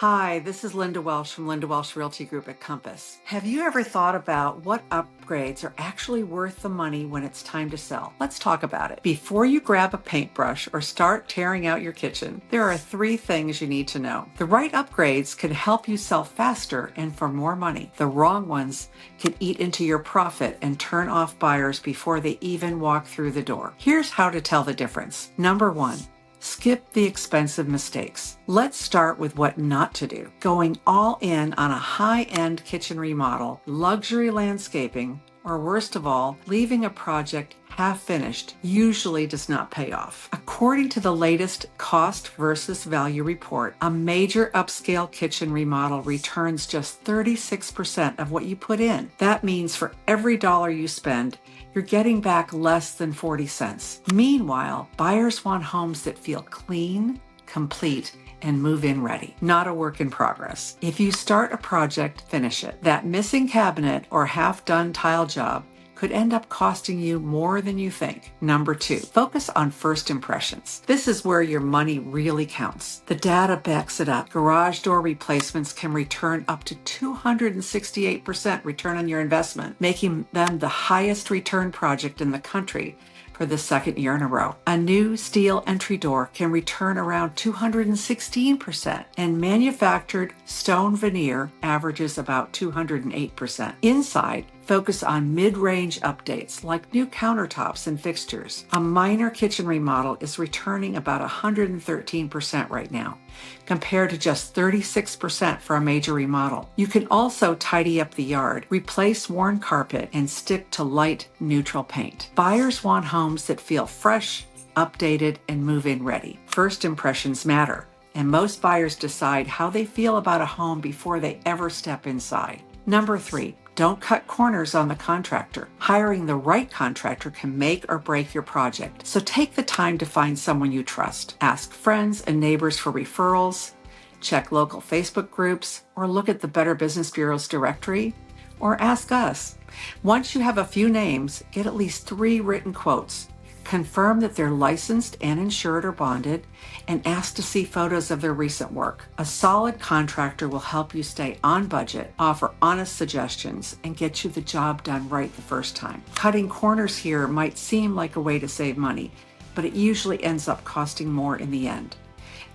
Hi, this is Linda Welsh from Linda Welsh Realty Group at Compass. Have you ever thought about what upgrades are actually worth the money when it's time to sell? Let's talk about it. Before you grab a paintbrush or start tearing out your kitchen, there are 3 things you need to know. The right upgrades can help you sell faster and for more money. The wrong ones can eat into your profit and turn off buyers before they even walk through the door. Here's how to tell the difference. Number 1. Skip the expensive mistakes. Let's start with what not to do. Going all in on a high-end kitchen remodel, luxury landscaping, or worst of all, leaving a project half finished usually does not pay off. According to the latest cost versus value report, a major upscale kitchen remodel returns just 36% of what you put in. That means for every dollar you spend, you're getting back less than 40 cents. Meanwhile, buyers want homes that feel clean, complete, and move-in ready, not a work in progress. If you start a project, finish it. That missing cabinet or half-done tile job could end up costing you more than you think. Number 2, focus on first impressions. This is where your money really counts. The data backs it up. Garage door replacements can return up to 268% return on your investment, making them the highest return project in the country for the second year in a row. A new steel entry door can return around 216%, and manufactured stone veneer averages about 208%. Inside, focus on mid-range updates like new countertops and fixtures. A minor kitchen remodel is returning about 113% right now, compared to just 36% for a major remodel. You can also tidy up the yard, replace worn carpet, and stick to light, neutral paint. Buyers want homes that feel fresh, updated, and move-in ready. First impressions matter, and most buyers decide how they feel about a home before they ever step inside. Number 3, don't cut corners on the contractor. Hiring the right contractor can make or break your project, so take the time to find someone you trust. Ask friends and neighbors for referrals, check local Facebook groups, or look at the Better Business Bureau's directory, or ask us. Once you have a few names, get at least 3 written quotes. Confirm that they're licensed and insured or bonded, and ask to see photos of their recent work. A solid contractor will help you stay on budget, offer honest suggestions, and get you the job done right the first time. Cutting corners here might seem like a way to save money, but it usually ends up costing more in the end.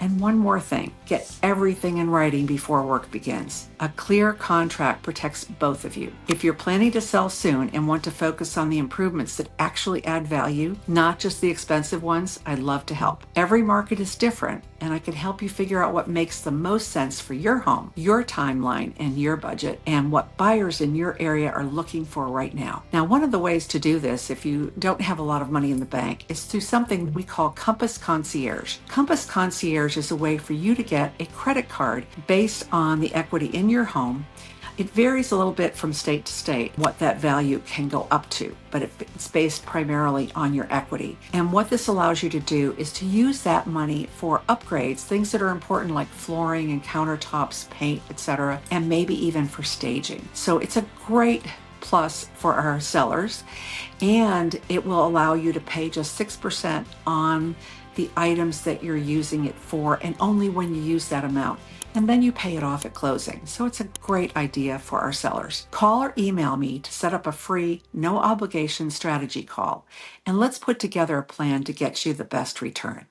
And one more thing, get everything in writing before work begins. A clear contract protects both of you. If you're planning to sell soon and want to focus on the improvements that actually add value, not just the expensive ones, I'd love to help. Every market is different, and I can help you figure out what makes the most sense for your home, your timeline, and your budget, and what buyers in your area are looking for right now. Now, one of the ways to do this, if you don't have a lot of money in the bank, is through something we call Compass Concierge. Compass Concierge is a way for you to get a credit card based on the equity in your home. It varies a little bit from state to state what that value can go up to, but it's based primarily on your equity. And what this allows you to do is to use that money for upgrades, things that are important like flooring and countertops, paint, etc., and maybe even for staging. So it's a great plus for our sellers, and it will allow you to pay just 6% on the items that you're using it for, and only when you use that amount. And then you pay it off at closing. So it's a great idea for our sellers. Call or email me to set up a free, no obligation strategy call, and let's put together a plan to get you the best return.